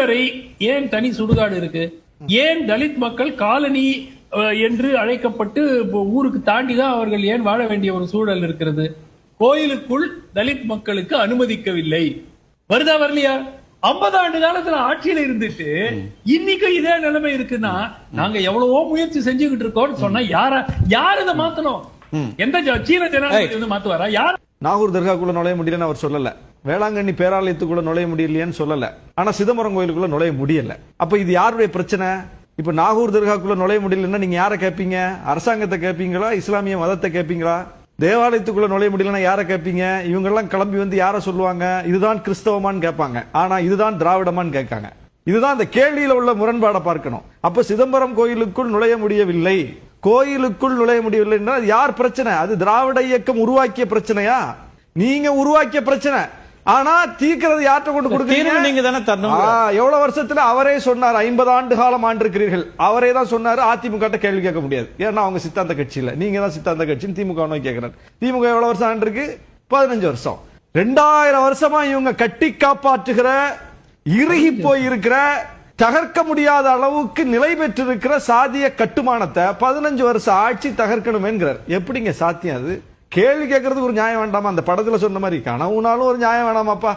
இதுவரை ஏன் தனி சுடுகாடு இருக்கு? ஏன் தலித் மக்கள் காலனி என்று அழைக்கப்பட்டு ஊருக்கு தாண்டிதான் அவர்கள் ஏன் வாழ வேண்டிய ஒரு சூழல் இருக்கிறது? கோயிலுக்குள் தலித் மக்களுக்கு அனுமதிக்கவில்லை. வருதா வரலையா? 50 ஆண்டு காலத்துல ஆட்சியில இருந்துட்டு இன்னைக்கு இதே நிலைமை இருக்குன்னா நாங்க எவ்வளவோ முயற்சி செஞ்சுக்கிட்டு இருக்கோம்னு சொன்னா யார் இதை மாத்தணும்? எந்த சீன ஜனாதிபதி வந்து மாத்துவாரா? யார்? நாகூர் தர்காக்குள்ள நுழைய முடியலன்னு அவர் சொல்லல, வேளாங்கண்ணி பேராலயத்துக்குள்ள நுழைய முடியலையேன்னு சொல்லல, ஆனா சிதம்பரம் கோயிலுக்குள்ள நுழைய முடியல. அப்ப இது யாருடைய பிரச்சனை? இப்ப நாகூர் தர்காக்குள்ள நுழைய முடியலன்னா நீங்க யாரை கேட்பீங்க? அரசாங்கத்தை கேட்பீங்களா? இஸ்லாமிய மதத்தை கேட்பீங்களா? தேவாலயத்துக்குள்ள நுழைய முடியலன்னா யாரை கேட்பீங்க? இவங்க எல்லாம் கிளம்பி வந்து யார சொல்லுவாங்க? இதுதான் கிறிஸ்தவமான்னு கேட்பாங்க, ஆனா இதுதான் திராவிடமான்னு கேட்காங்க. இதுதான் அந்த கேள்வியில உள்ள முரண்பாடை பார்க்கணும். அப்ப சிதம்பரம் கோயிலுக்குள் நுழைய முடியவில்லை, கோயிலுக்குள் நுழைய முடியவில்லை, யார் பிரச்சனை? அது திராவிட இயக்கம் உருவாக்கிய பிரச்சனையா? நீங்க உருவாக்கிய பிரச்சனை. ஆனா தீக்கிறது யார்கிட்ட கொண்டு கொடுக்கறீங்க? நீங்க தானே தரணும். எவ்வளவு வருஷத்துல அவரே சொன்னார், 50 ஆண்டு காலம் ஆண்டிருக்கிறீர்கள். அவரே தான் சொன்னாரு அதிமுக கேள்வி கேட்க முடியாது, ஏன்னா அவங்க சித்தாந்த கட்சி இல்ல, நீங்க தான் சித்தாந்த கட்சின்னு திமுக நோக்கி கேட்கிறார். திமுக எவ்வளவு வருஷம் ஆண்டிருக்கு? 15 வருஷம். 2000 வருஷமா இவங்க கட்டி காப்பாற்றுகிற, இறுகி போயிருக்கிற, தகர்க்க முடியாத அளவுக்கு நிலை பெற்றிருக்கிற சாதிய கட்டுமானத்தை 15 வருஷம் ஆட்சி தகர்க்கணும் என்கிறார். எப்படிங்க சாத்தியம் அது? கேள்வி கேட்கறதுக்கு ஒரு நியாயம் வேண்டாமா? அந்த படத்துல சொன்ன மாதிரி கனவுனாலும் ஒரு நியாயம் வேணாமாப்பா?